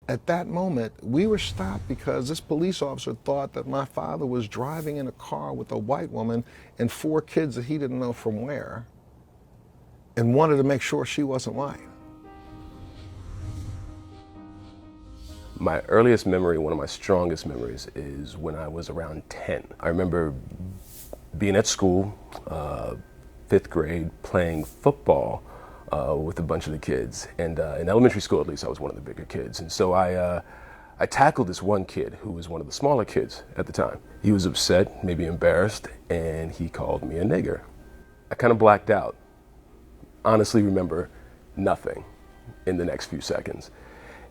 At that moment, we were stopped because this police officer thought that my father was driving in a car with a white woman and 4 kids that he didn't know from where, and wanted to make sure she wasn't white. My earliest memory, one of my strongest memories, is when I was around 10. I remember being at school, 5th grade, playing football with a bunch of the kids. And in elementary school, at least, I was one of the bigger kids. And so I tackled this one kid who was one of the smaller kids at the time. He was upset, maybe embarrassed, and he called me a nigger. I kind of blacked out. Honestly remember nothing in the next few seconds.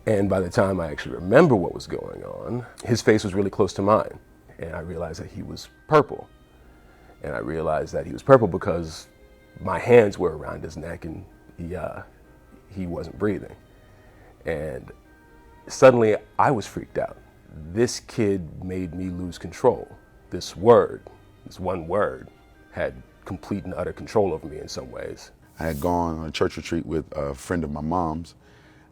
And by the time I actually remember what was going on, his face was really close to mine. And I realized that he was purple. And I realized that he was purple because my hands were around his neck and he wasn't breathing. And suddenly I was freaked out. This kid made me lose control. This one word, had complete and utter control over me in some ways. I had gone on a church retreat with a friend of my mom's,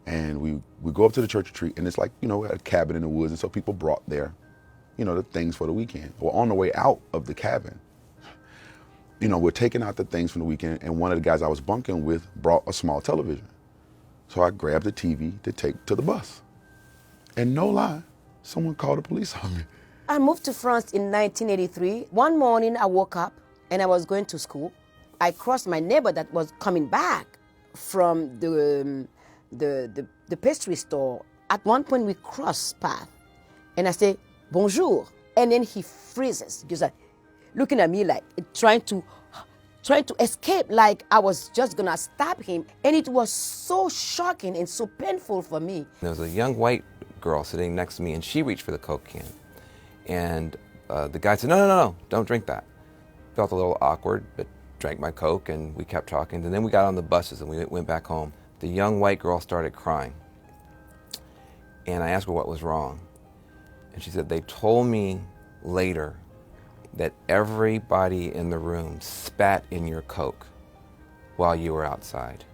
and we go up to the church retreat, and it's like, you know, a cabin in the woods, and so people brought their, you know, the things for the weekend. Well, on the way out of the cabin, you know, we're taking out the things from the weekend, and one of the guys I was bunking with brought a small television. So I grabbed the TV to take to the bus. And no lie, someone called the police on me. I moved to France in 1983. One morning I woke up and I was going to school. I crossed my neighbor that was coming back from the pastry store. At one point we crossed path and I say, bonjour. And then he freezes, just like looking at me like trying to escape, like I was just gonna stab him. And it was so shocking and so painful for me. There was a young white girl sitting next to me and she reached for the Coke can. And the guy said, no, don't drink that. Felt a little awkward, but drank my Coke and we kept talking. And then we got on the buses and we went back home. The young white girl started crying. And I asked her what was wrong. And she said, they told me later that everybody in the room spat in your Coke while you were outside.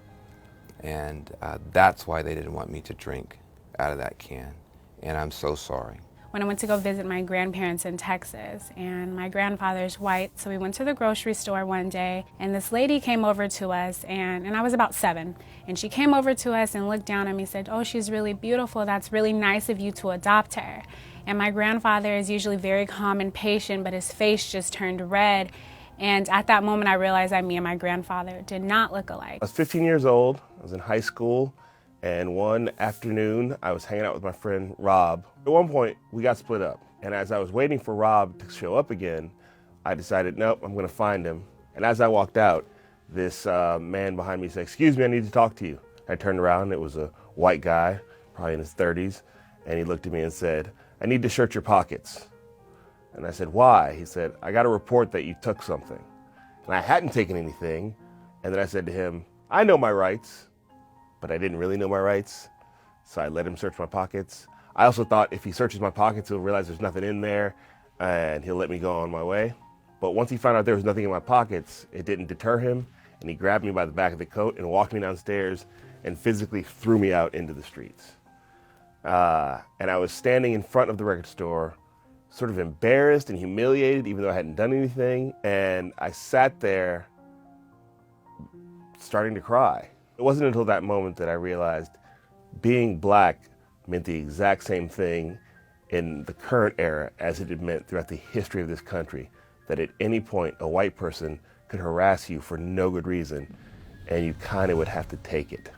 And that's why they didn't want me to drink out of that can. And I'm so sorry. When I went to go visit my grandparents in Texas, and my grandfather's white, so we went to the grocery store one day, and this lady came over to us, and I was about 7, and she came over to us and looked down at me and said, oh, she's really beautiful, that's really nice of you to adopt her. And my grandfather is usually very calm and patient, but his face just turned red, and at that moment I realized that me and my grandfather did not look alike. I was 15 years old, I was in high school, and one afternoon I was hanging out with my friend Rob. At one point we got split up, and as I was waiting for Rob to show up again, I decided, nope, I'm gonna find him. And as I walked out, this man behind me said, excuse me, I need to talk to you. I turned around, it was a white guy, probably in his 30s, and he looked at me and said, I need to search your pockets. And I said, why? He said, I got a report that you took something. And I hadn't taken anything, and then I said to him, I know my rights, but I didn't really know my rights, so I let him search my pockets. I also thought if he searches my pockets, he'll realize there's nothing in there, and he'll let me go on my way. But once he found out there was nothing in my pockets, it didn't deter him, and he grabbed me by the back of the coat and walked me downstairs and physically threw me out into the streets. And I was standing in front of the record store, sort of embarrassed and humiliated, even though I hadn't done anything, and I sat there starting to cry. It wasn't until that moment that I realized being black meant the exact same thing in the current era as it had meant throughout the history of this country, that at any point a white person could harass you for no good reason and you kind of would have to take it.